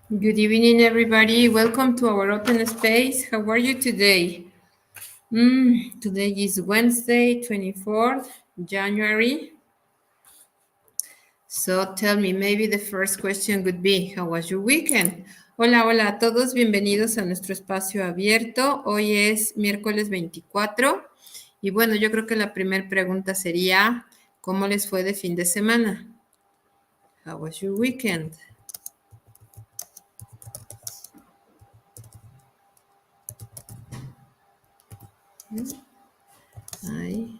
Good evening, everybody. Welcome to our open space. How are you today? Today is Wednesday, 24th January. So tell me, maybe the first question would be, how was your weekend? Hola, hola a todos, bienvenidos a nuestro espacio abierto. Hoy es miércoles 24 y bueno, yo creo que la primera pregunta sería, ¿cómo les fue de fin de semana? How was your weekend? Ay.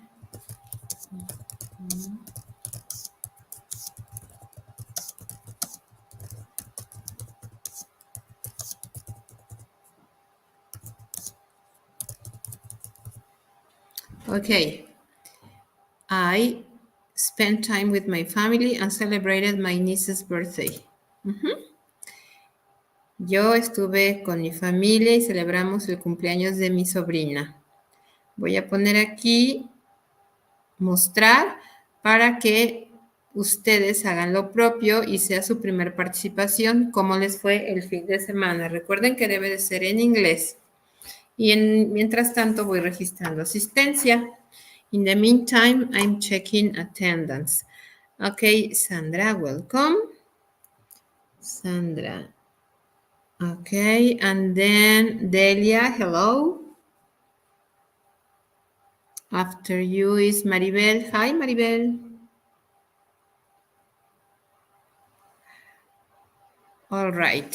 Okay. I spent time with my family and celebrated my niece's birthday. Yo estuve con mi familia y celebramos el cumpleaños de mi sobrina. Voy a poner aquí mostrar para que ustedes hagan lo propio y sea su primer participación, cómo les fue el fin de semana. Recuerden que debe de ser en inglés. Y mientras tanto voy registrando asistencia. In the meantime, I'm checking attendance. Okay, Sandra, welcome. Sandra. Okay, and then Delia, hello. After you is Maribel. Hi, Maribel. All right.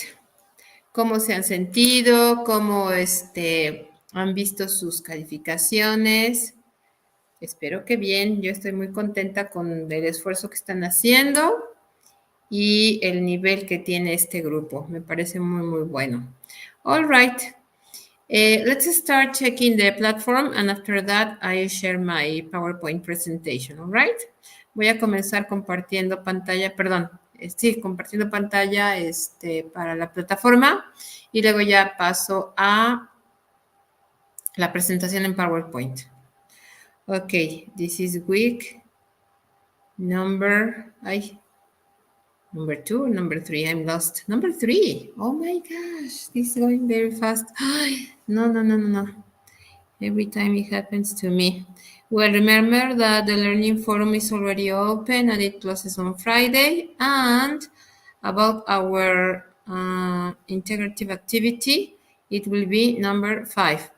¿Cómo se han sentido? ¿Cómo han visto sus calificaciones? Espero que bien. Yo estoy muy contenta con el esfuerzo que están haciendo y el nivel que tiene este grupo. Me parece muy, muy bueno. All right. Let's start checking the platform and after that I share my PowerPoint presentation, all right? Voy a comenzar compartiendo pantalla, perdón, compartiendo pantalla para la plataforma y luego ya paso a la presentación en PowerPoint. Okay, this is week number 2 or number 3? I'm lost. Number 3. Oh my gosh, this is going very fast. No. Every time it happens to me. Well, remember that the Learning Forum is already open and it closes on Friday. And about our integrative activity, it will be number 5.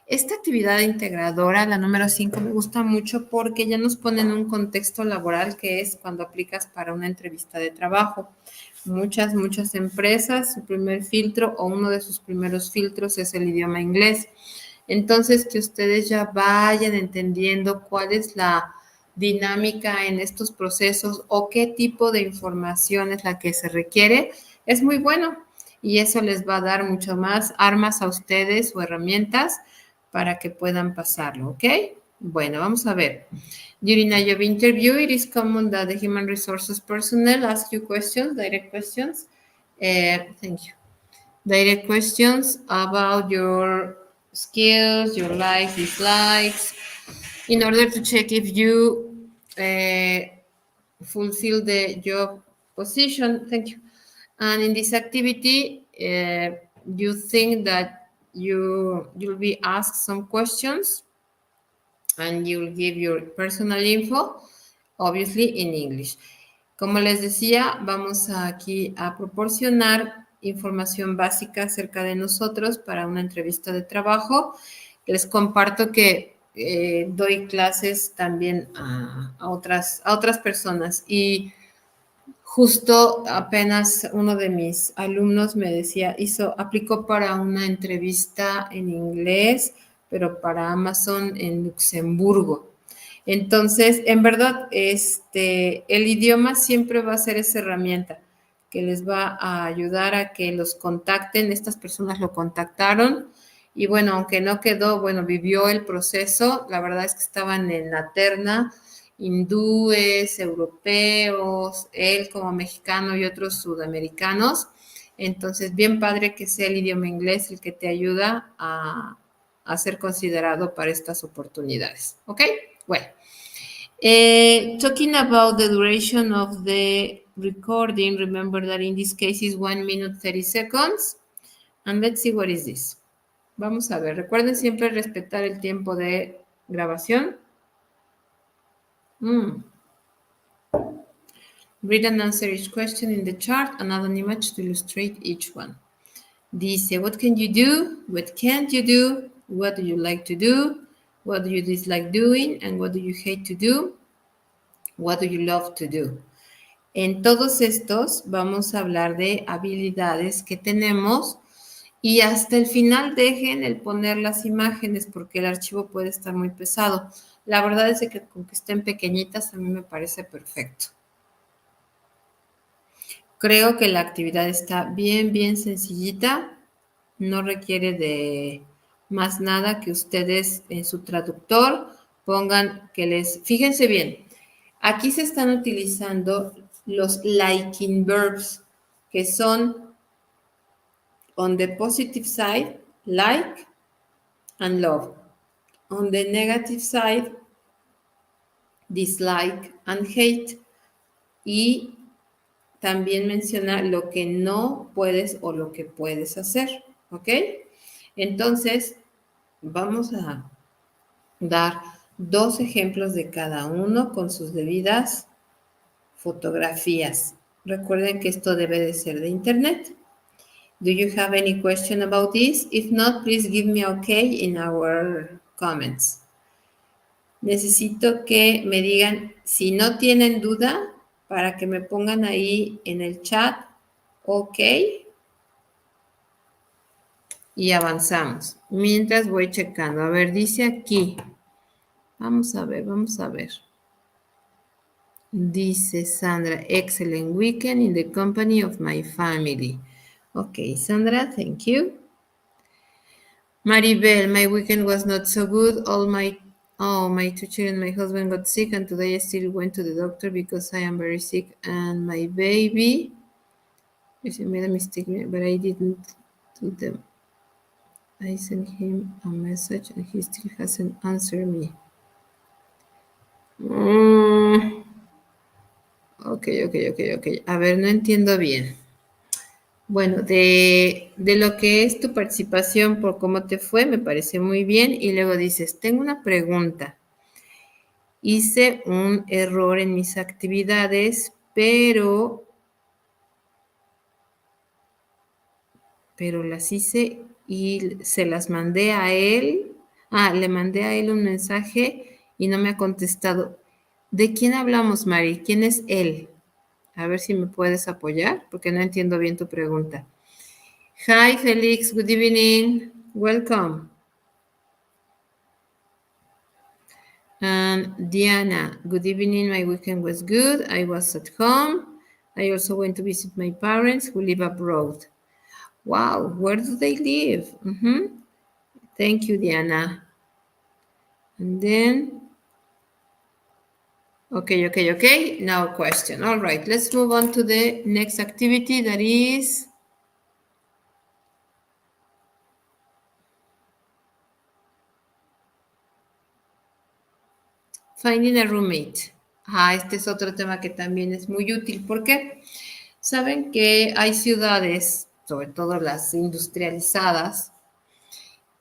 Esta actividad integradora, la número 5, me gusta mucho porque ya nos pone en un contexto laboral que es cuando aplicas para una entrevista de trabajo. Muchas empresas, su primer filtro o uno de sus primeros filtros es el idioma inglés. Entonces, que ustedes ya vayan entendiendo cuál es la dinámica en estos procesos o qué tipo de información es la que se requiere, es muy bueno y eso les va a dar mucho más armas a ustedes o herramientas para que puedan pasarlo, ¿ok? Bueno, vamos a ver. During a job interview, it is common that the human resources personnel ask you questions, direct questions. Thank you. Direct questions about your skills, your likes, dislikes, in order to check if you fulfill the job position. Thank you. And in this activity, you think that you'll be asked some questions and you'll give your personal info, obviously in English. Como les decía, vamos aquí a proporcionar información básica acerca de nosotros para una entrevista de trabajo. Les comparto que doy clases también a otras personas y justo apenas uno de mis alumnos me decía, aplicó para una entrevista en inglés, pero para Amazon en Luxemburgo. Entonces, en verdad, el idioma siempre va a ser esa herramienta que les va a ayudar a que los contacten. Estas personas lo contactaron y bueno, aunque no quedó, bueno, vivió el proceso. La verdad es que estaban en la terna hindúes, europeos, él como mexicano y otros sudamericanos. Entonces, bien padre que sea el idioma inglés el que te ayuda a ser considerado para estas oportunidades. ¿Ok? Bueno. Talking about the duration of the recording. Remember that in this case is 1 minute 30 seconds. And let's see what is this. Vamos a ver. Recuerden siempre respetar el tiempo de grabación. Read and answer each question in the chart and add an image to illustrate each one. Dice, what can you do? What can't you do? What do you like to do? What do you dislike doing? And what do you hate to do? What do you love to do? En todos estos vamos a hablar de habilidades que tenemos y hasta el final dejen el poner las imágenes porque el archivo puede estar muy pesado. La verdad es que con que estén pequeñitas a mí me parece perfecto. Creo que la actividad está bien sencillita. No requiere de más nada que ustedes en su traductor pongan que les... Fíjense bien, aquí se están utilizando los liking verbs, que son on the positive side, like and love. On the negative side, dislike and hate. Y también menciona lo que no puedes o lo que puedes hacer, ¿ok? Entonces, vamos a dar 2 ejemplos de cada uno con sus debidas fotografías. Recuerden que esto debe de ser de internet. Do you have any question about this? If not, please give me okay in our comments. Necesito que me digan si no tienen duda para que me pongan ahí en el chat ok y avanzamos. Mientras voy checando. A ver, dice aquí. Vamos a ver. Dice Sandra, excellent weekend in the company of my family. Okay, Sandra, thank you. Maribel, my weekend was not so good. My 2 children, my husband got sick, and today I still went to the doctor because I am very sick, and my baby, I made a mistake, but I didn't do them. I sent him a message, and he still hasn't answered me. Ok. A ver, no entiendo bien. Bueno, de lo que es tu participación por cómo te fue, me parece muy bien. Y luego dices, tengo una pregunta. Hice un error en mis actividades, pero las hice y se las mandé a él. Le mandé a él un mensaje y no me ha contestado. ¿De quién hablamos, Mari? ¿Quién es él? A ver si me puedes apoyar, porque no entiendo bien tu pregunta. Hi, Felix. Good evening. Welcome. And Diana, good evening. My weekend was good. I was at home. I also went to visit my parents who live abroad. Wow, where do they live? Thank you, Diana. And then, okay. Now question. All right, let's move on to the next activity that is finding a roommate. Este es otro tema que también es muy útil. ¿Por qué? Saben que hay ciudades, sobre todo las industrializadas,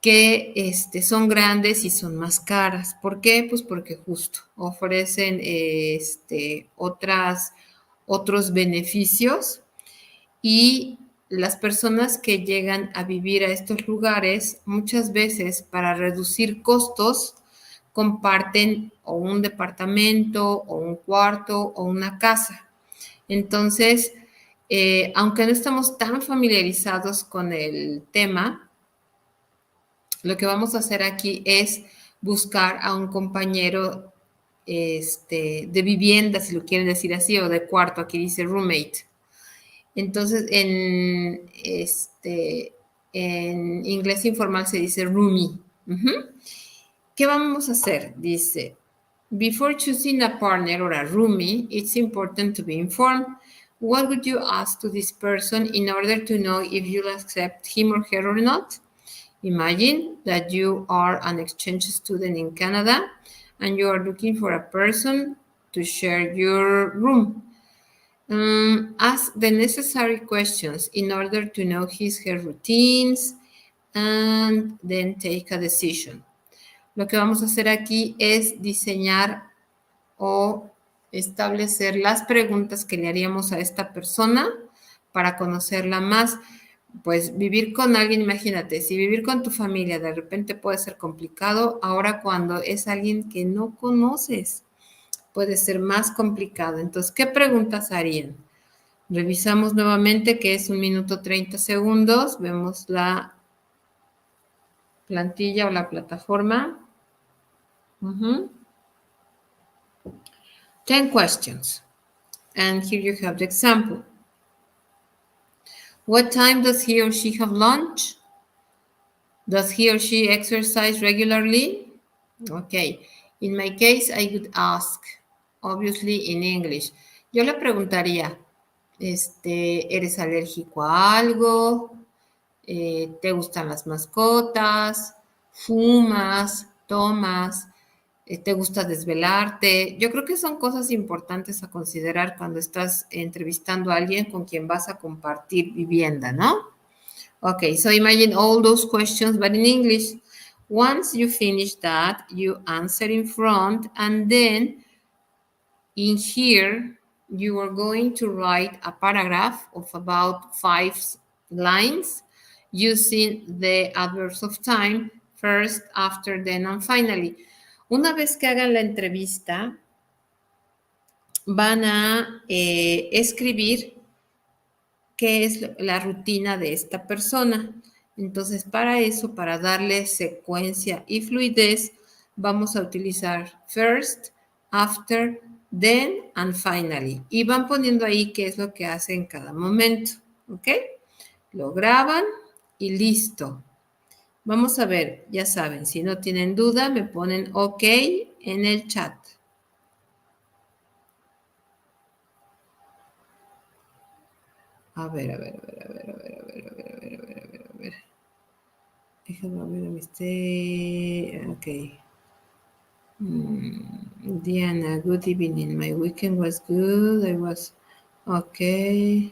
que son grandes y son más caras. ¿Por qué? Pues porque justo ofrecen otros beneficios y las personas que llegan a vivir a estos lugares muchas veces para reducir costos comparten o un departamento o un cuarto o una casa. Entonces, aunque no estamos tan familiarizados con el tema, lo que vamos a hacer aquí es buscar a un compañero de vivienda, si lo quieren decir así, o de cuarto, aquí dice roommate. Entonces, en inglés informal se dice roomie. ¿Qué vamos a hacer? Dice, before choosing a partner or a roomie, it's important to be informed. What would you ask to this person in order to know if you'll accept him or her or not? Imagine that you are an exchange student in Canada and you are looking for a person to share your room. Ask the necessary questions in order to know her routines and then take a decision. Lo que vamos a hacer aquí es diseñar o establecer las preguntas que le haríamos a esta persona para conocerla más. Pues vivir con alguien, imagínate, si vivir con tu familia de repente puede ser complicado, ahora cuando es alguien que no conoces, puede ser más complicado. Entonces, ¿qué preguntas harían? Revisamos nuevamente que es 1 minuto 30 segundos, vemos la plantilla o la plataforma. 10 questions. And here you have the example. What time does he or she have lunch? Does he or she exercise regularly? Okay. In my case, I would ask, obviously in English. Yo le preguntaría, ¿eres alérgico a algo? ¿Te gustan las mascotas? ¿Fumas? ¿Tomas? ¿Te gusta desvelarte? Yo creo que son cosas importantes a considerar cuando estás entrevistando a alguien con quien vas a compartir vivienda, ¿no? Okay, so imagine all those questions, but in English. Once you finish that, you answer in front, and then in here, you are going to write a paragraph of about 5 lines using the adverbs of time, first, after, then, and finally. Una vez que hagan la entrevista, van a escribir qué es la rutina de esta persona. Entonces, para eso, para darle secuencia y fluidez, vamos a utilizar first, after, then, and finally. Y van poniendo ahí qué es lo que hace en cada momento. ¿Ok? Lo graban y listo. Vamos a ver, ya saben, si no tienen duda, me ponen OK en el chat. A ver. Déjame ver, ok. Diana, good evening. My weekend was good. I was okay.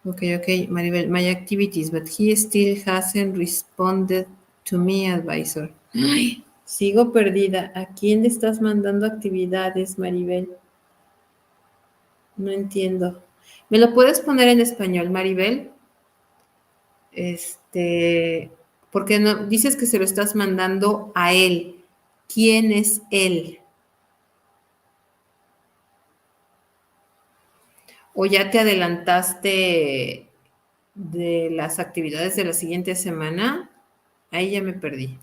Okay. Maribel, my activities, but he still hasn't responded to me, advisor. Ay, sigo perdida. ¿A quién le estás mandando actividades, Maribel? No entiendo. ¿Me lo puedes poner en español, Maribel? Porque no, dices que se lo estás mandando a él. ¿Quién es él? ¿O ya te adelantaste de las actividades de la siguiente semana? Ahí ya me perdí.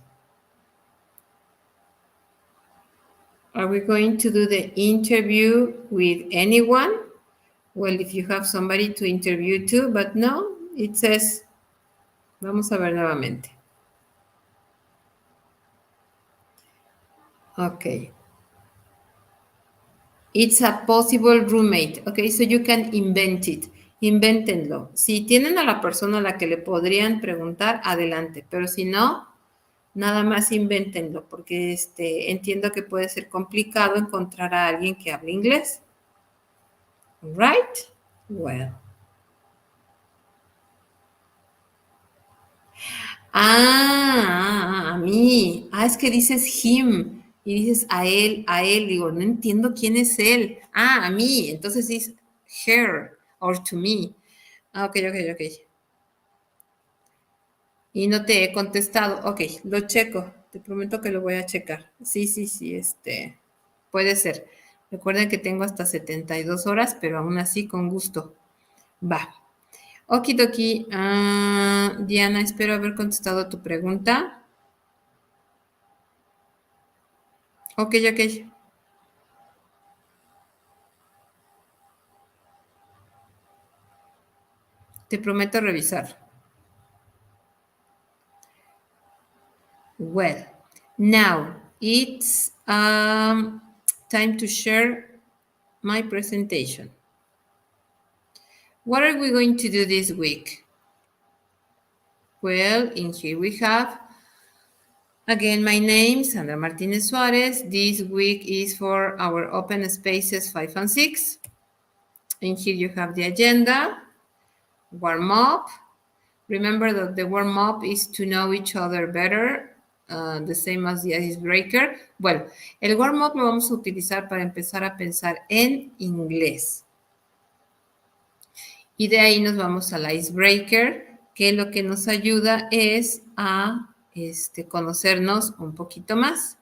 Are we going to do the interview with anyone? Well, if you have somebody to interview too, but no, it says, vamos a ver nuevamente. Okay. It's a possible roommate. Okay, so you can invent it. Invéntenlo. Si tienen a la persona a la que le podrían preguntar, adelante. Pero si no, nada más invéntenlo, porque entiendo que puede ser complicado encontrar a alguien que hable inglés. Right? Well. A mí. Es que dices him y dices a él. Digo, no entiendo quién es él. A mí. Entonces dices her or to me. Ok. Y no te he contestado. Ok, lo checo. Te prometo que lo voy a checar. Sí, puede ser. Recuerden que tengo hasta 72 horas, pero aún así con gusto. Va. Okidoki. Diana, espero haber contestado tu pregunta. Ok. Te prometo revisar. Well, now it's time to share my presentation. What are we going to do this week? Well, in here we have, again, my name, Sandra Martinez Suarez. This week is for our open spaces 5 and 6. And here you have the agenda, warm up. Remember that the warm up is to know each other better, the same as the icebreaker. Bueno, el warm up lo vamos a utilizar para empezar a pensar en inglés. Y de ahí nos vamos al icebreaker, que lo que nos ayuda es a conocernos un poquito más.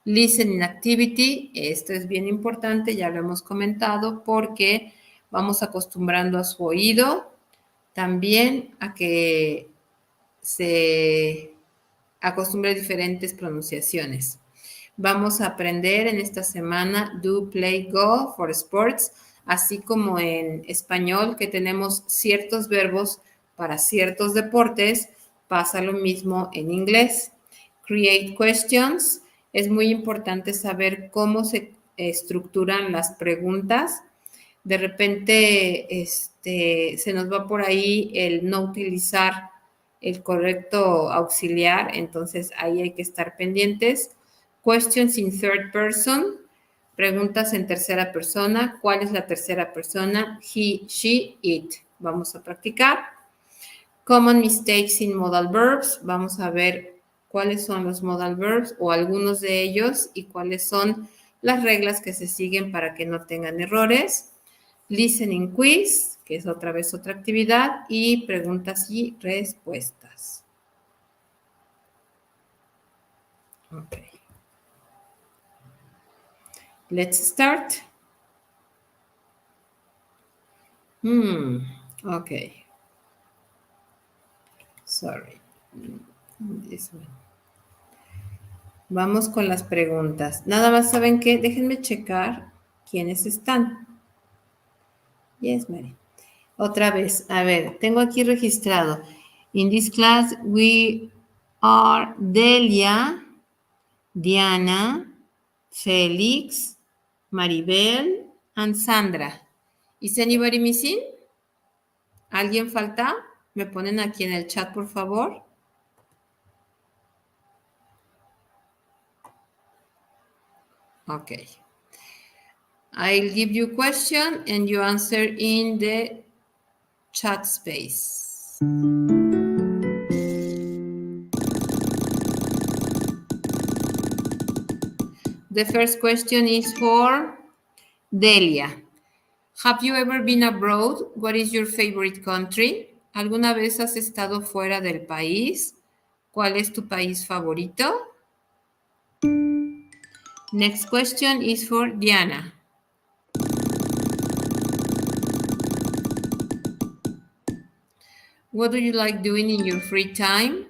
Listening activity, esto es bien importante, ya lo hemos comentado, porque vamos acostumbrando a su oído, también a que se acostumbre a diferentes pronunciaciones. Vamos a aprender en esta semana do, play, go for sports, así como en español que tenemos ciertos verbos para ciertos deportes, pasa lo mismo en inglés. Create questions, es muy importante saber cómo se estructuran las preguntas. De repente se nos va por ahí el no utilizar el correcto auxiliar, entonces ahí hay que estar pendientes. Questions in third person, preguntas en tercera persona. ¿Cuál es la tercera persona? He, she, it. Vamos a practicar. Common mistakes in modal verbs, vamos a ver cuáles son los modal verbs o algunos de ellos y cuáles son las reglas que se siguen para que no tengan errores. Listening quiz, que es otra vez otra actividad, y preguntas y respuestas. Ok. Let's start. Okay. Sorry. This one. Vamos con las preguntas. Nada más, ¿saben qué? Déjenme checar quiénes están. Yes, Mary. Otra vez, a ver, tengo aquí registrado. In this class, we are Delia, Diana, Félix, Maribel, and Sandra. Is anybody missing? ¿Alguien falta? ¿Me ponen aquí en el chat, por favor? Okay. I'll give you a question and you answer in the chat space. The first question is for Delia. Have you ever been abroad? What is your favorite country? ¿Alguna vez has estado fuera del país? ¿Cuál es tu país favorito? Next question is for Diana. What do you like doing in your free time?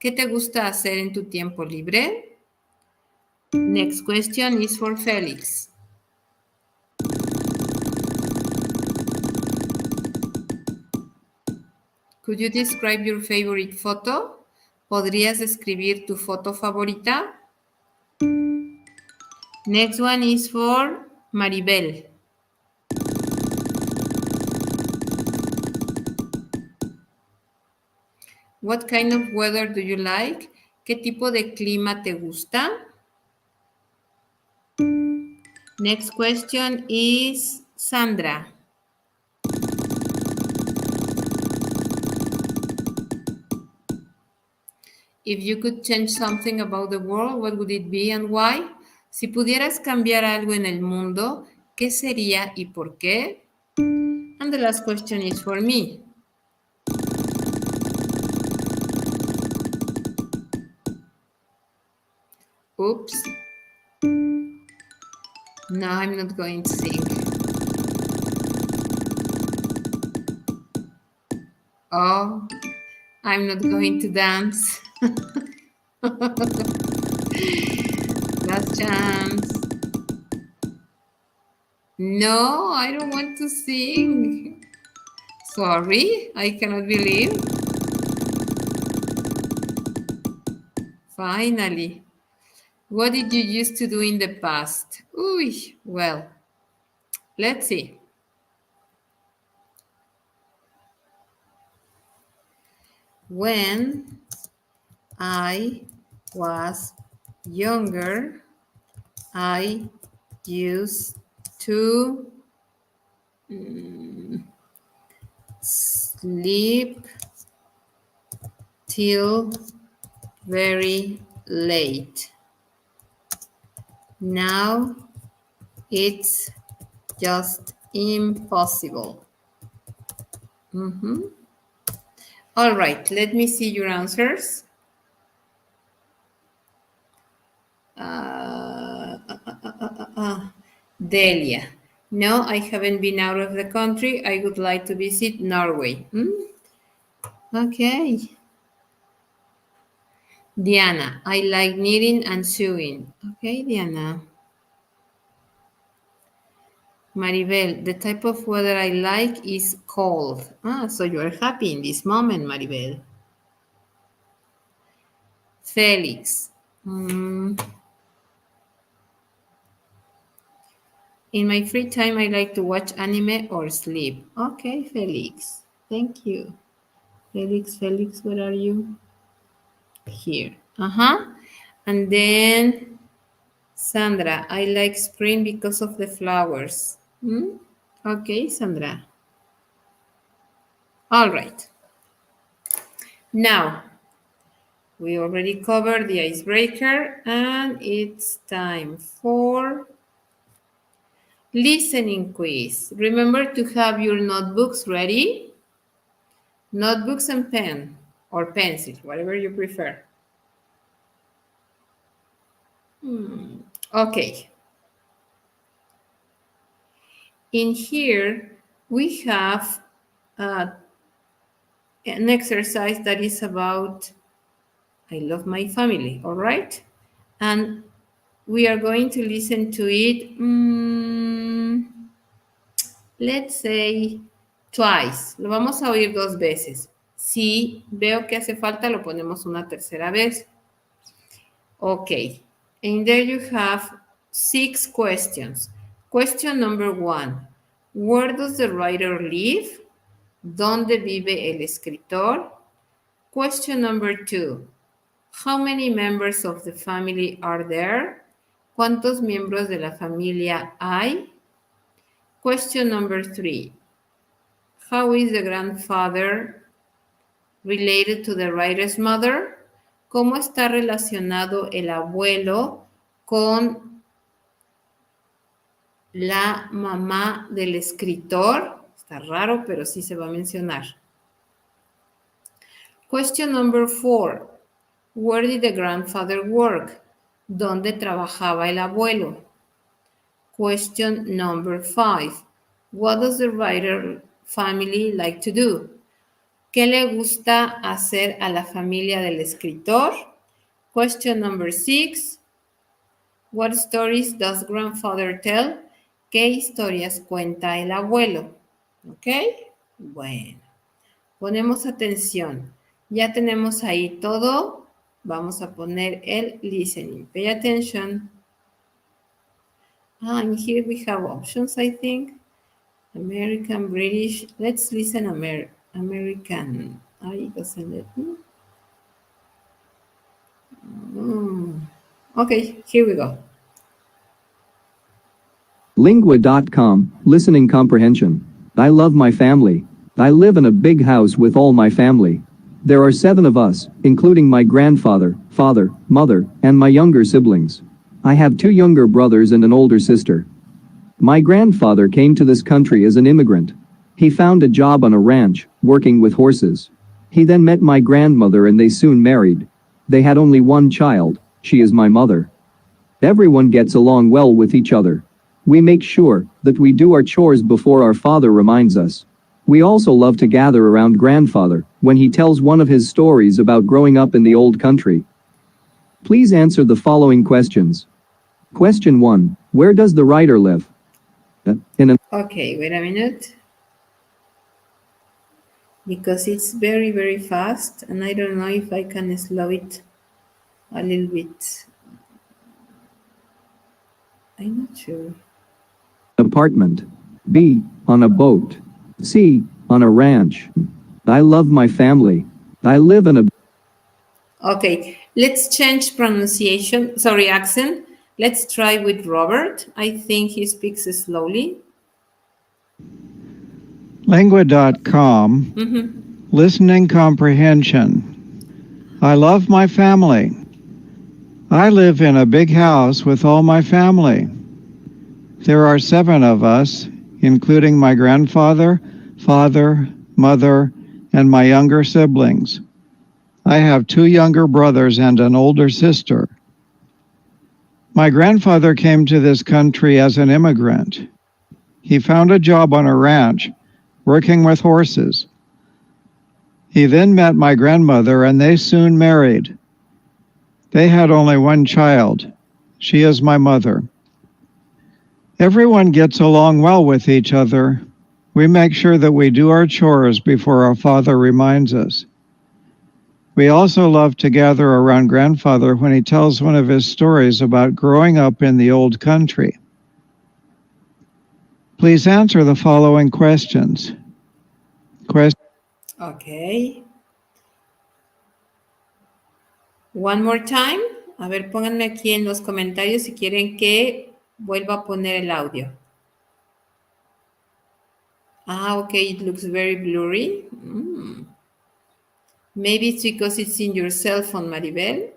¿Qué te gusta hacer en tu tiempo libre? Next question is for Félix. Could you describe your favorite photo? ¿Podrías describir tu foto favorita? Next one is for Maribel. What kind of weather do you like? ¿Qué tipo de clima te gusta? Next question is Sandra. If you could change something about the world, what would it be and why? Si pudieras cambiar algo en el mundo, ¿qué sería y por qué? And the last question is for me. Oops. No, I'm not going to sing. Oh, I'm not going to dance. Last chance. No, I don't want to sing. Sorry, I cannot believe. Finally. What did you used to do in the past? Ooh, well, let's see. When I was younger, I used to Sleep till very late. Now it's just impossible. All right, let me see your answers. Delia. No, I haven't been out of the country. I would like to visit Norway. Okay. Diana, I like knitting and sewing. Okay, Diana. Maribel, the type of weather I like is cold. So you are happy in this moment, Maribel. Felix. In my free time, I like to watch anime or sleep. Okay, Felix. Thank you. Felix, where are you? Here. And then Sandra, I like spring because of the flowers. Okay, Sandra. All right. Now, we already covered the icebreaker, and it's time for listening quiz. Remember to have your notebooks ready. Notebooks and pen or pencil, whatever you prefer. Okay. In here, we have an exercise that is about I love my family, all right? And we are going to listen to it, let's say, twice. Lo vamos a oír 2 veces. Si veo que hace falta, lo ponemos una tercera vez. Okay. And there you have 6 questions. Question number 1. Where does the writer live? ¿Dónde vive el escritor? Question number 2. How many members of the family are there? ¿Cuántos miembros de la familia hay? Question number 3. How is the grandfather related to the writer's mother? ¿Cómo está relacionado el abuelo con la mamá del escritor? Está raro, pero sí se va a mencionar. Question number 4. Where did the grandfather work? ¿Dónde trabajaba el abuelo? Question number 5. What does the writer family like to do? ¿Qué le gusta hacer a la familia del escritor? Question number 6. What stories does grandfather tell? ¿Qué historias cuenta el abuelo? ¿Ok? Bueno, ponemos atención. Ya tenemos ahí todo. Vamos a poner el listening. Pay attention. And here we have options, I think. American, British. Let's listen American. It doesn't let me. Okay, here we go. Lingua.com, listening comprehension. I love my family. I live in a big house with all my family. There are 7 of us, including my grandfather, father, mother, and my younger siblings. I have 2 younger brothers and an older sister. My grandfather came to this country as an immigrant. He found a job on a ranch, working with horses. He then met my grandmother and they soon married. They had only 1 child. She is my mother. Everyone gets along well with each other. We make sure that we do our chores before our father reminds us. We also love to gather around grandfather when he tells one of his stories about growing up in the old country. Please answer the following questions. Question 1. Where does the writer live? Okay, wait a minute. Because it's very, very fast and I don't know if I can slow it a little bit. I'm not sure. Apartment. B. On a boat. C. On a ranch. I love my family. I live in a... Okay, let's change pronunciation, accent. Let's try with Robert. I think he speaks slowly. Lingua.com, listening comprehension. I love my family. I live in a big house with all my family. There are 7 of us, including my grandfather, father, mother, and my younger siblings. I have 2 younger brothers and an older sister. My grandfather came to this country as an immigrant. He found a job on a ranch, working with horses. He then met my grandmother and they soon married. They had only one child. She is my mother. Everyone gets along well with each other. We make sure that we do our chores before our father reminds us. We also love to gather around grandfather when he tells one of his stories about growing up in the old country. Please answer the following questions. Okay. One more time. A ver, pónganme aquí en los comentarios si quieren que vuelva a poner el audio. Ah, okay, it looks very blurry. Maybe it's because it's in your cell phone, Maribel.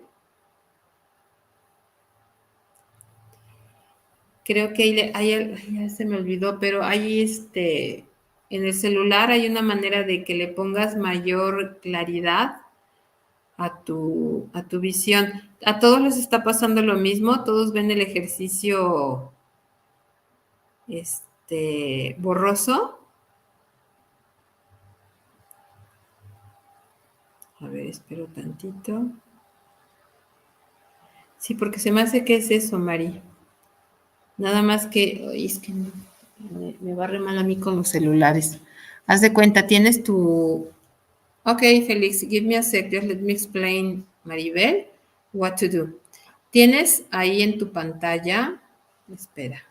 Creo que ya se me olvidó, pero hay en el celular hay una manera de que le pongas mayor claridad a tu visión. A todos les está pasando lo mismo, todos ven el ejercicio borroso. A ver, espero tantito. Sí, porque se me hace que es eso, Mari. Nada más que, ay, es que me va re mal a mí con los celulares. Haz de cuenta, tienes tu... Ok, Felix, give me a sec, just let me explain, Maribel, what to do. Tienes ahí en tu pantalla, espera.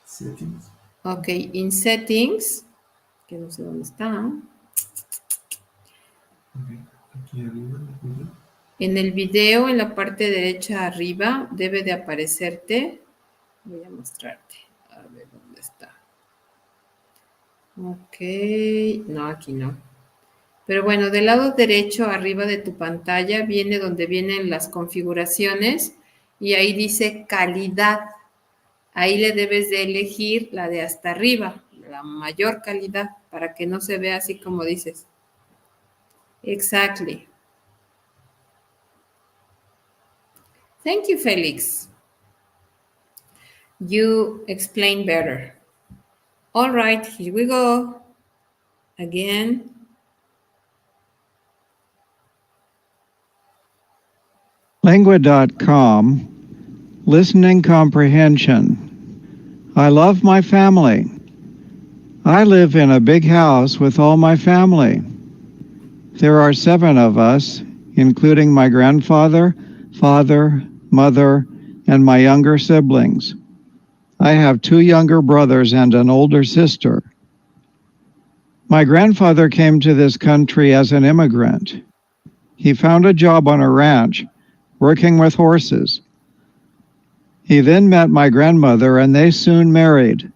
Settings. Ok, in settings, que no sé dónde está. Okay. Aquí arriba. En el video, en la parte derecha arriba, debe de aparecerte. Voy a mostrarte. A ver dónde está. Ok, no, aquí no. Pero bueno, del lado derecho arriba de tu pantalla viene donde vienen las configuraciones y ahí dice calidad. Ahí le debes de elegir la de hasta arriba, la mayor calidad, para que no se vea así como dices. Exactly. Thank you, Felix. You explain better. All right, here we go. Again. Lingua.com, listening comprehension. I love my family. I live in a big house with all my family. There are 7 of us, including my grandfather, father, mother, and my younger siblings. I have 2 younger brothers and an older sister. My grandfather came to this country as an immigrant. He found a job on a ranch, working with horses. He then met my grandmother and they soon married.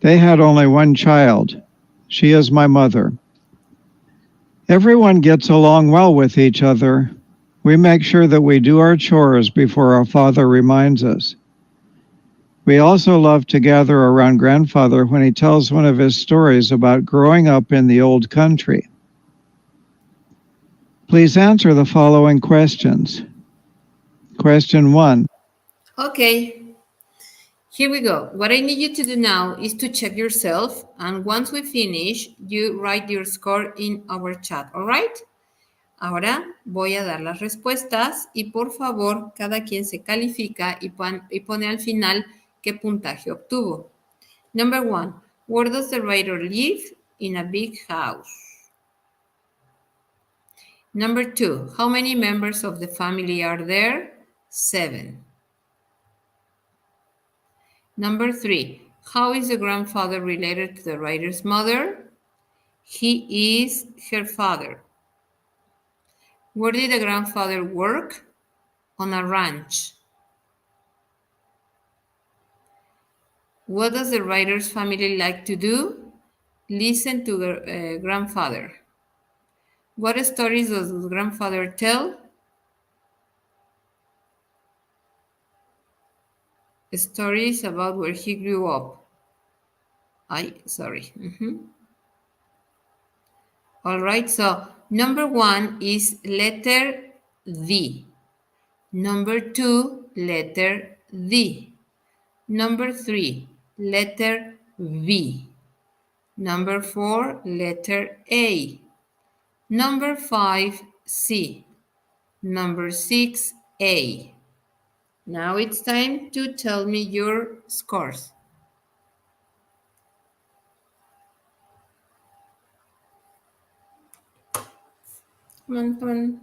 They had only one child. She is my mother. Everyone gets along well with each other. We make sure that we do our chores before our father reminds us. We also love to gather around grandfather when he tells one of his stories about growing up in the old country. Please answer the following questions. Question 1. Okay, here we go. What I need you to do now is to check yourself, and once we finish, you write your score in our chat, all right? Ahora voy a dar las respuestas y por favor, cada quien se califica y pone al final qué puntaje obtuvo. Number 1, where does the writer live? In a big house. Number 2, how many members of the family are there? 7. Number 3, how is the grandfather related to the writer's mother? He is her father. Where did the grandfather work? On a ranch. What does the writer's family like to do? Listen to grandfather. What stories does grandfather tell? Stories about where he grew up. Sorry. All right, so number 1 is letter D. Number 2, letter D. Number 3, letter V. Number 4, letter A. Number 5, C. Number 6, A. Now it's time to tell me your scores. Come on, come on.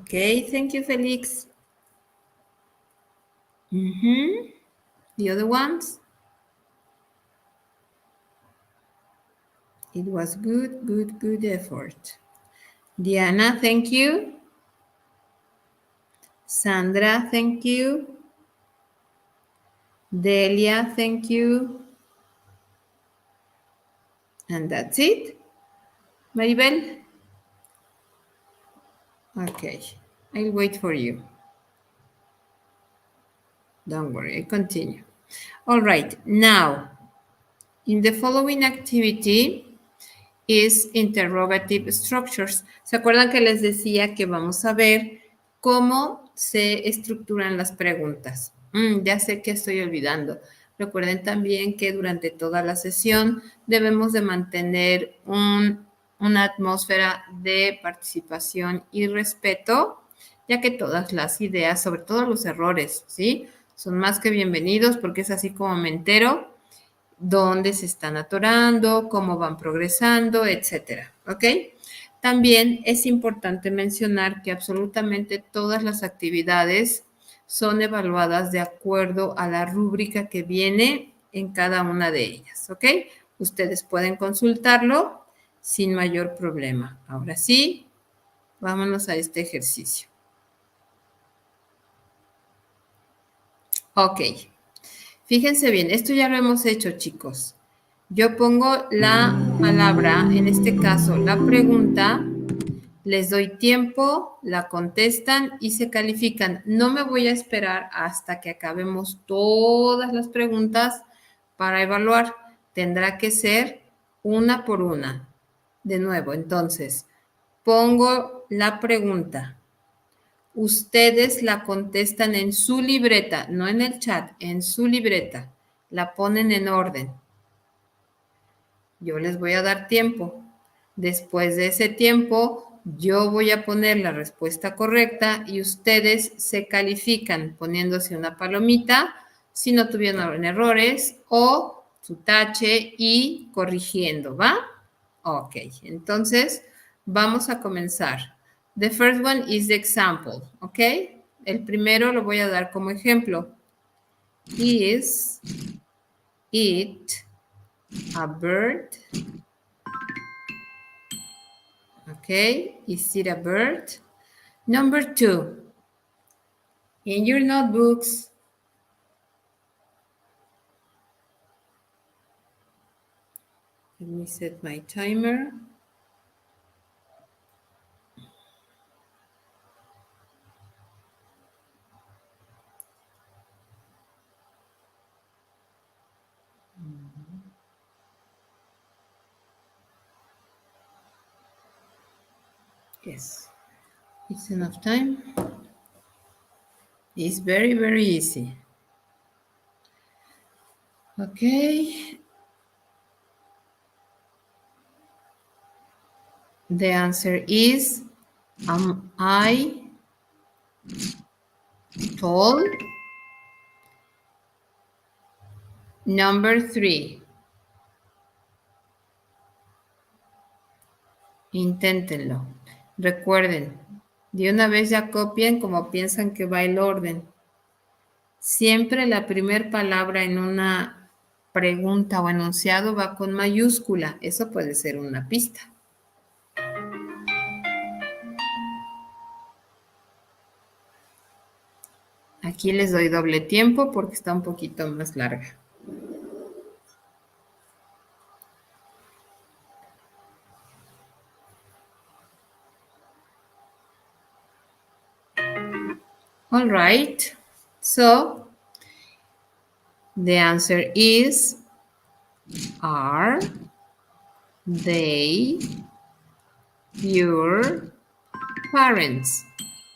Okay, thank you, Felix. The other ones? It was good, good, good effort. Diana, thank you. Sandra, thank you. Delia, thank you. And that's it. Maribel? Okay, I'll wait for you. Don't worry, I continue. All right, now, in the following activity is interrogative structures. ¿Se acuerdan que les decía que vamos a ver cómo se estructuran las preguntas? Ya sé que estoy olvidando. Recuerden también que durante toda la sesión debemos de mantener una atmósfera de participación y respeto, ya que todas las ideas, sobre todo los errores, ¿sí? Son más que bienvenidos porque es así como me entero dónde se están atorando, cómo van progresando, etcétera, ¿ok? También es importante mencionar que absolutamente todas las actividades son evaluadas de acuerdo a la rúbrica que viene en cada una de ellas, ¿ok? Ustedes pueden consultarlo sin mayor problema. Ahora sí, vámonos a este ejercicio. Ok. Fíjense bien, esto ya lo hemos hecho, chicos. Yo pongo la palabra, en este caso la pregunta, les doy tiempo, la contestan y se califican. No me voy a esperar hasta que acabemos todas las preguntas para evaluar. Tendrá que ser una por una. De nuevo, entonces, pongo la pregunta. Ustedes la contestan en su libreta, no en el chat, en su libreta. La ponen en orden. Yo les voy a dar tiempo. Después de ese tiempo, yo voy a poner la respuesta correcta y ustedes se califican poniéndose una palomita si no tuvieron errores o su tache y corrigiendo, ¿va? Ok, entonces vamos a comenzar. The first one is the example, ¿ok? El primero lo voy a dar como ejemplo. Is it a bird? Okay, is it a bird? Number 2, in your notebooks, let me set my timer. Yes, it's enough time. It's very, very easy. Okay. The answer is, am I tall? Number 3. Inténtenlo. Recuerden, de una vez ya copien como piensan que va el orden. Siempre la primera palabra en una pregunta o enunciado va con mayúscula. Eso puede ser una pista. Aquí les doy doble tiempo porque está un poquito más larga. All right. So, the answer is, are they your parents?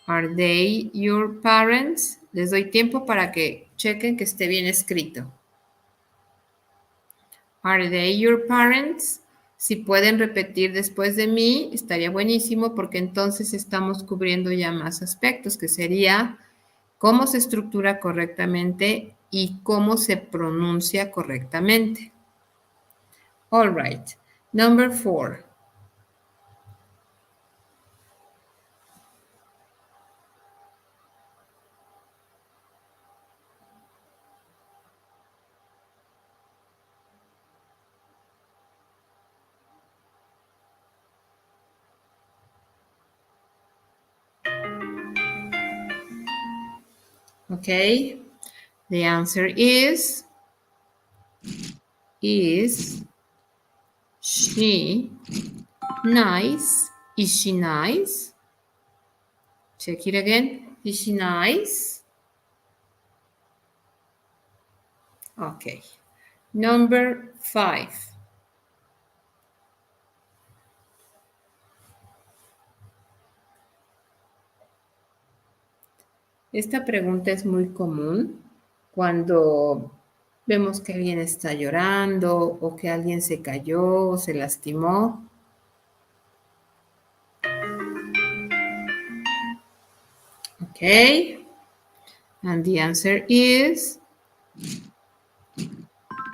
Are they your parents? Les doy tiempo para que chequen que esté bien escrito. Are they your parents? Si pueden repetir después de mí, estaría buenísimo porque entonces estamos cubriendo ya más aspectos, que sería cómo se estructura correctamente y cómo se pronuncia correctamente. All right. Number 4. Okay. The answer is she nice? Is she nice? Check it again. Is she nice? Okay. Number 5. Esta pregunta es muy común cuando vemos que alguien está llorando o que alguien se cayó o se lastimó. Okay. And the answer is,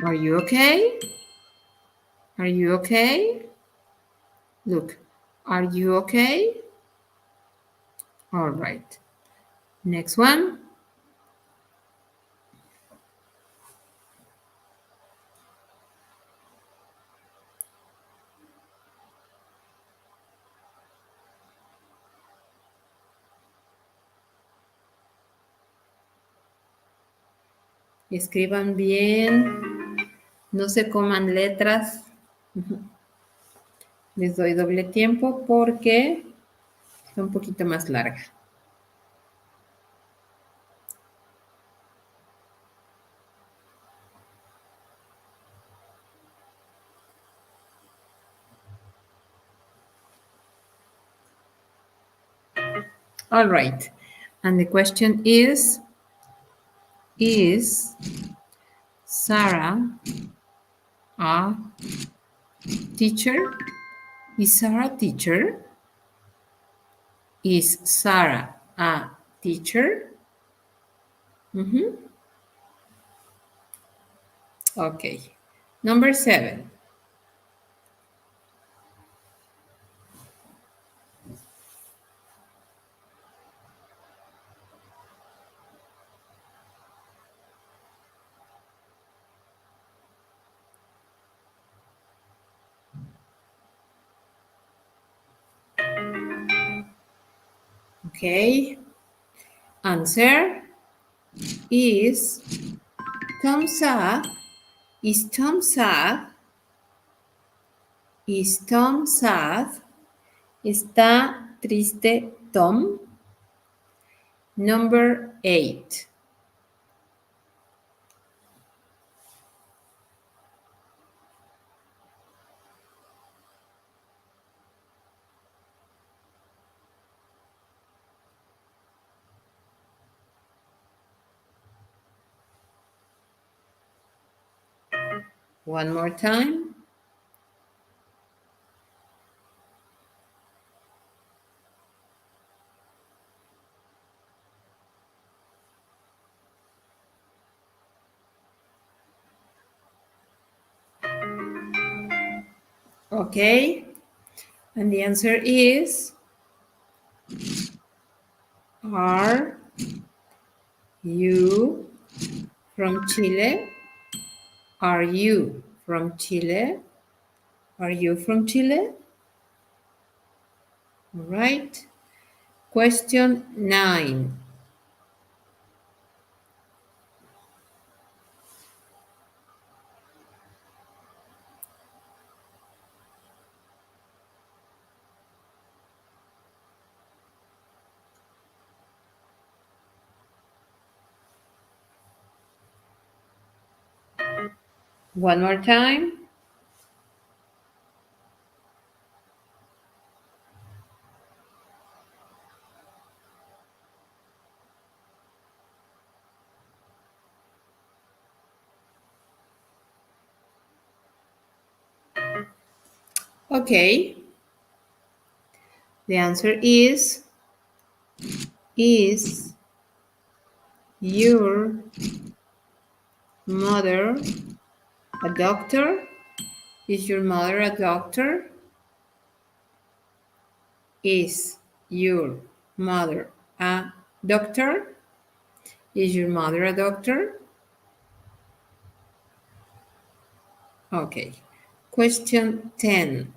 are you okay? Are you okay? Look, are you okay? All right. Next one. Escriban bien, no se coman letras. Les doy doble tiempo porque está un poquito más larga. All right. And the question is Sarah a teacher? Is Sarah a teacher? Is Sarah a teacher? Okay. Number 7. Okay. Answer is Tom sad? Is Tom sad? Is Tom sad? ¿Está triste Tom? Number 8. One more time. Okay. And the answer is, are you from Chile? Are you from Chile? Are you from Chile? All right. Question 9. One more time. Okay. The answer is your mother a doctor? Is your mother a doctor? Is your mother a doctor? Is your mother a doctor? Okay. Question 10.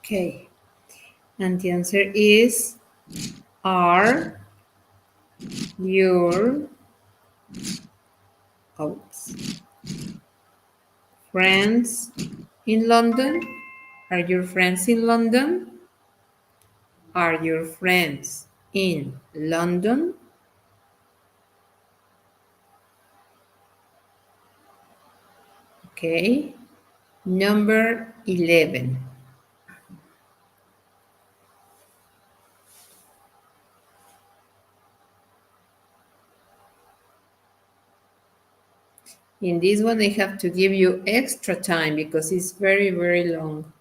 Okay. And the answer is, are your oops, friends in London? Are your friends in London? Are your friends in London? Okay. Number 11. In this one, I have to give you extra time because it's very, very long.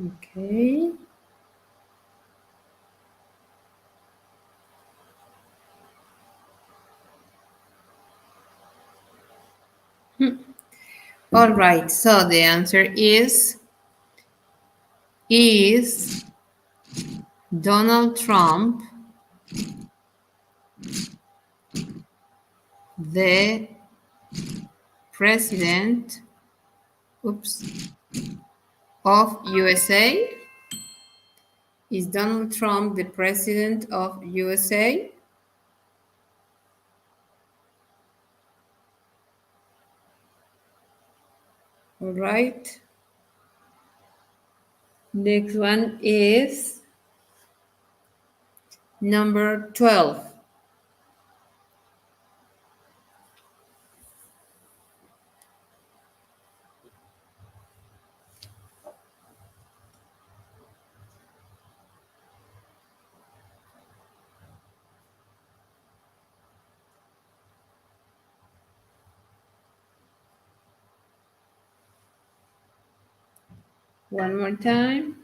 Okay. All right. So the answer is Donald Trump the president, oops, of USA? Is Donald Trump the president of USA? All right. Next one is number 12. One more time.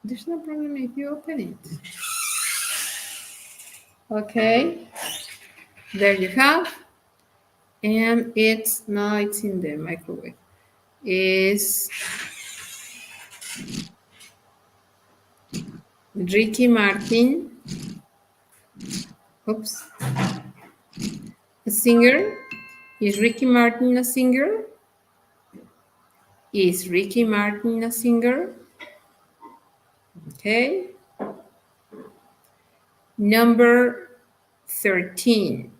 There's no problem if you open it. Okay, there you have. And it's in the microwave. Is Ricky Martin, oops, a singer? Is Ricky Martin a singer? Is Ricky Martin a singer? Okay. Number 13.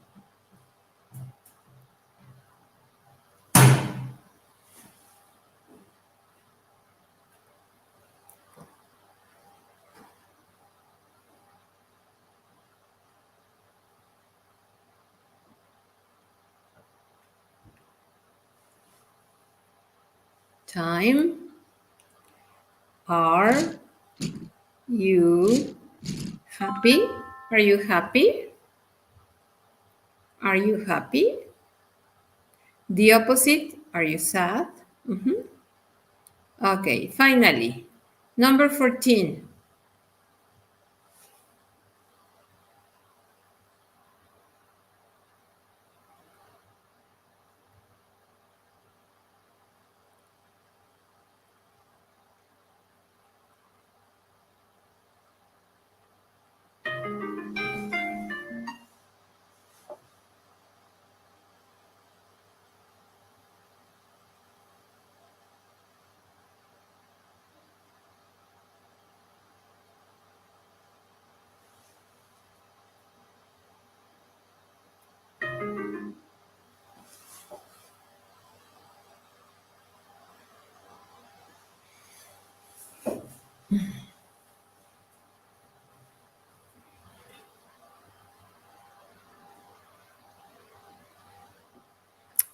Time. Are you happy? Are you happy? Are you happy? The opposite, are you sad? Okay, finally, number 14.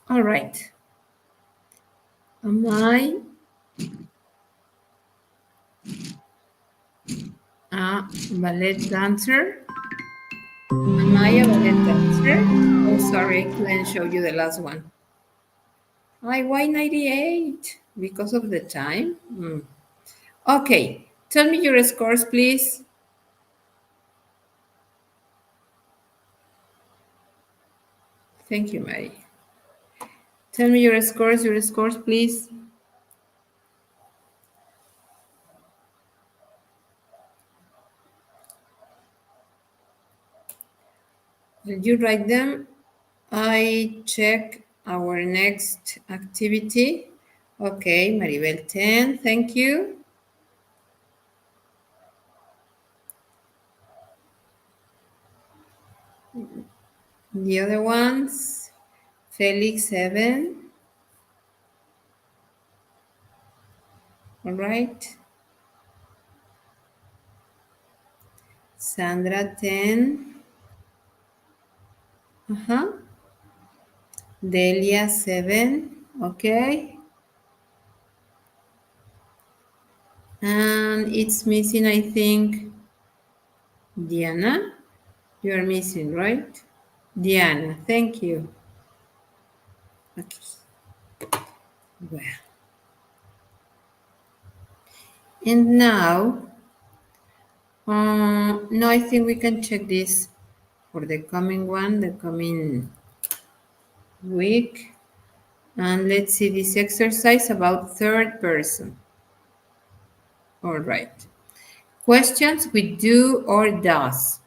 All right. Am I a ballet dancer? Am I a ballet dancer? Oh, sorry, I couldn't show you the last one. Why 98? Because of the time? Okay, tell me your scores, please. Thank you, Mary. Tell me your scores, please. Did you write them? I check our next activity. Okay, Maribel 10, thank you. The other ones, Felix 7. All right. Sandra 10. Delia 7. Okay. And it's missing, I think, Diana. You are missing, right? Diana, thank you. Okay. Well. And now, no, I think we can check this for the coming one, the coming week. And let's see this exercise about third person. All right. Questions with do or does.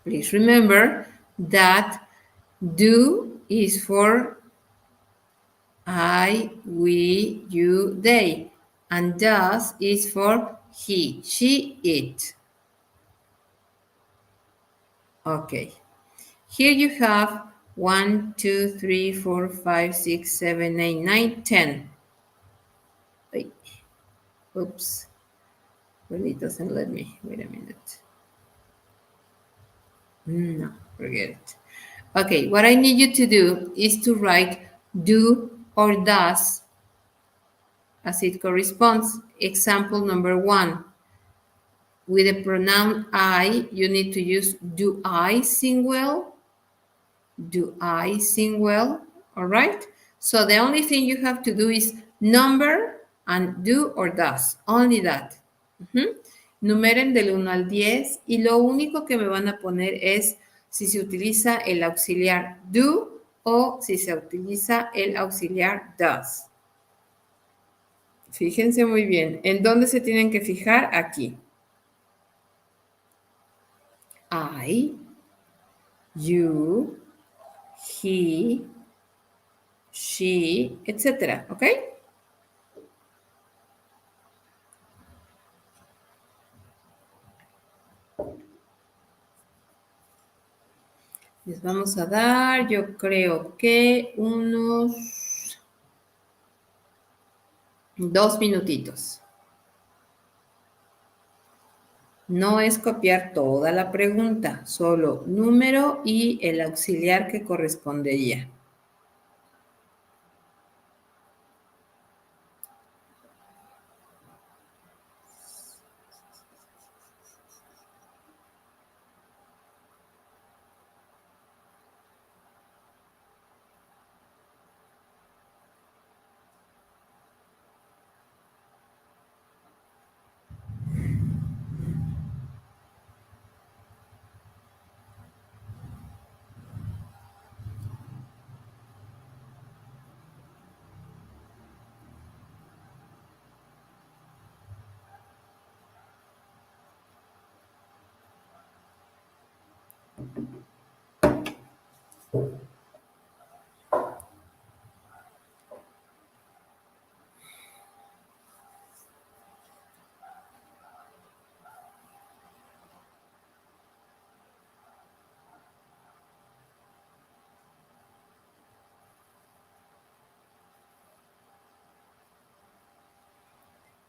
Please remember that do is for I, we, you, they. And does is for he, she, it. Okay. Here you have 1, 2, 3, 4, 5, 6, 7, 8, 9, 10. Wait. Oops. Well, it doesn't let me. Wait a minute. No, forget it. Okay, what I need you to do is to write do or does as it corresponds. Example number 1. With the pronoun I, you need to use do I sing well? Do I sing well? All right? So the only thing you have to do is number and do or does. Only that. Numeren del 1 al 10 y lo único que me van a poner es si se utiliza el auxiliar do o si se utiliza el auxiliar does. Fíjense muy bien. ¿En dónde se tienen que fijar? Aquí. I, you, he, she, etcétera, ¿ok? Les vamos a dar, yo creo que unos 2 minutitos. No es copiar toda la pregunta, solo número y el auxiliar que correspondería.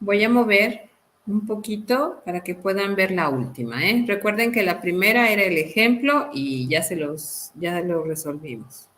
Voy a mover un poquito para que puedan ver la última, ¿eh? Recuerden que la primera era el ejemplo y ya lo resolvimos.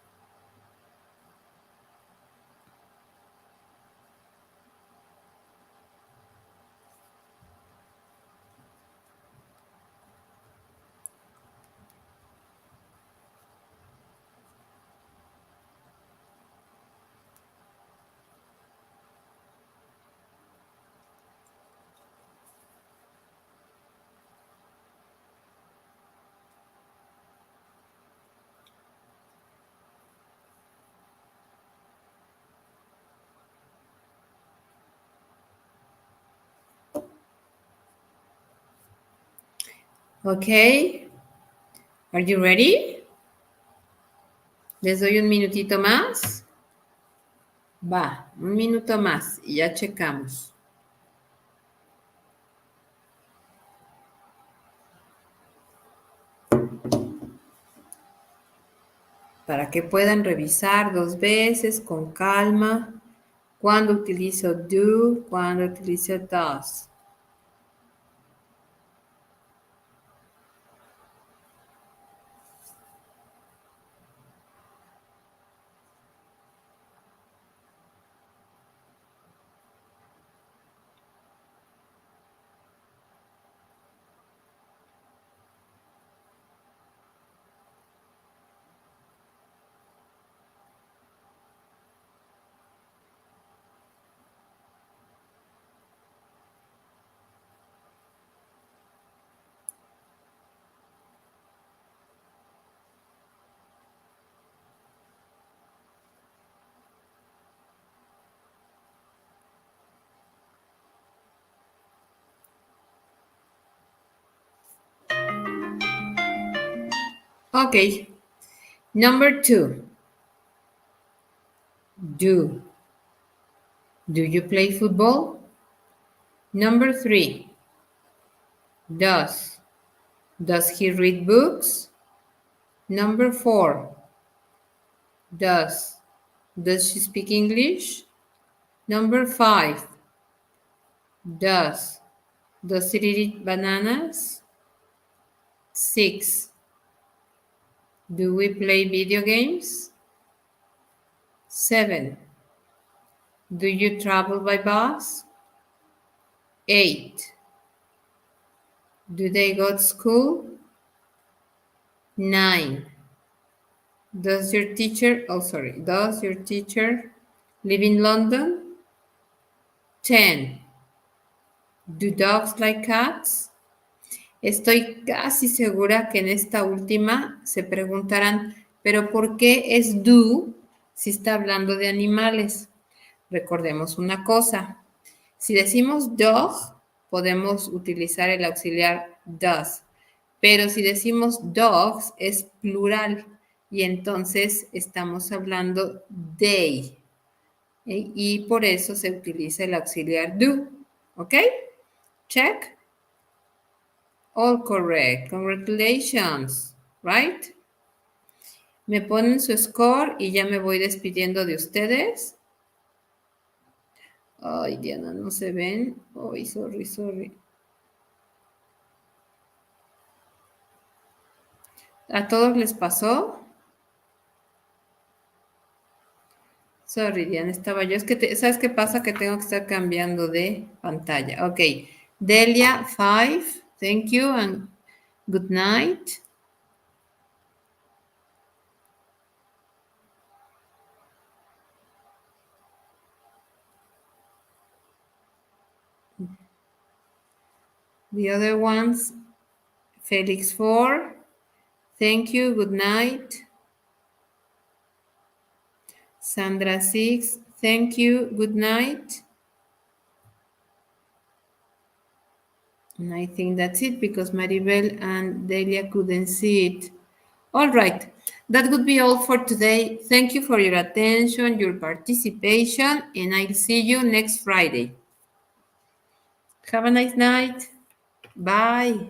Ok. Are you ready? Les doy un minutito más. Va, un minuto más y ya checamos. Para que puedan revisar 2 veces con calma cuando utilizo do, cuando utilizo does. Ok. Number 2. Do. Do you play football? Number 3. Does. Does he read books? Number 4. Does. Does she speak English? Number 5. Does. Does it eat bananas? 6. Do we play video games? 7. Do you travel by bus? 8. Do they go to school? 9. Does your teacher live in London? 10. Do dogs like cats? Estoy casi segura que en esta última se preguntarán, pero ¿por qué es do si está hablando de animales? Recordemos una cosa. Si decimos dog, podemos utilizar el auxiliar does, pero si decimos dogs es plural y entonces estamos hablando they. Y por eso se utiliza el auxiliar do. ¿Ok? Check. All correct. Congratulations. Right? Me ponen su score y ya me voy despidiendo de ustedes. Ay, Diana, no se ven. Ay, sorry, sorry. ¿A todos les pasó? Sorry, Diana, estaba yo. Es que, ¿sabes qué pasa? Que tengo que estar cambiando de pantalla. Ok. Delia, 5. Thank you and good night. The other ones, Felix, 4. Thank you, good night. Sandra, 6. Thank you, good night. And I think that's it because Maribel and Delia couldn't see it. All right, that would be all for today. Thank you for your attention, your participation, and I'll see you next Friday. Have a nice night. Bye.